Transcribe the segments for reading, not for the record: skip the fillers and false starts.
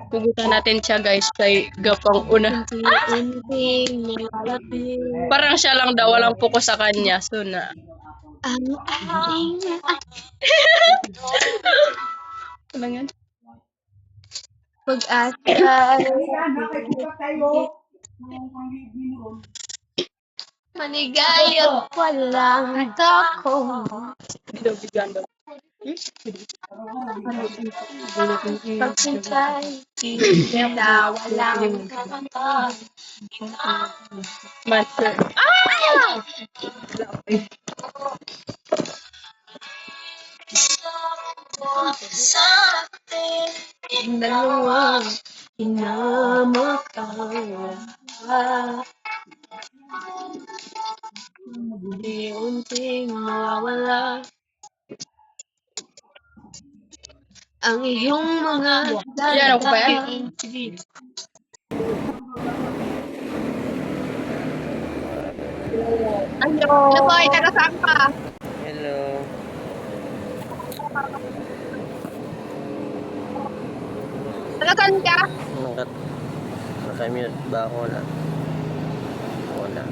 Pugutan natin siya guys kay gapang una. Unti-unting malapit Parang siya lang daw, walang focus sa kanya. So na. ang aking Ano yan? pag-asa. Maligaya walang takong Bigyan daw. pagsintay. Kita walang kamatay. Master. Sa ating dalawa, inamakaawa. Unti-unting mawawala ang iyong mga Yan, ako ba yan? Sige. Hello. Ano ba? Taga saan ka? Hello. Taga saan ka? Nakamute ba ako na? Wala.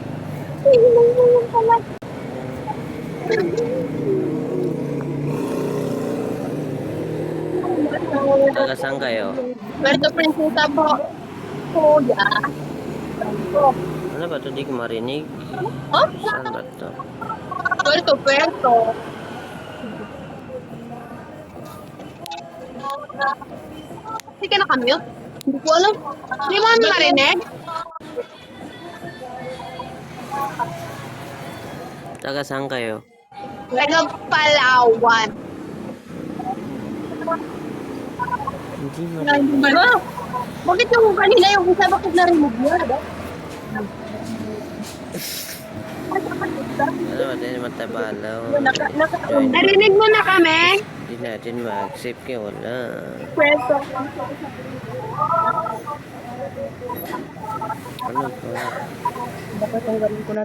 Taga saan kayo? Puerto Princesa po. Kuya. Ano ba ito? Di ko marinig. Oh? Saan ba ito? Puerto. Hindi ka nakamute? Hindi ko alam. Hindi mo marinig? Taga saan kayo? Taga Palawan. Hindi Hindi marinig. ba? Bakit yung kanina yung isa bakit na-remove mo? Diba? Ano ba ito? Matabalaw. Narinig mo na kami? Hindi natin ma-accept kaya wala. Puerto. Ano ba? Dapat ang gawin ko na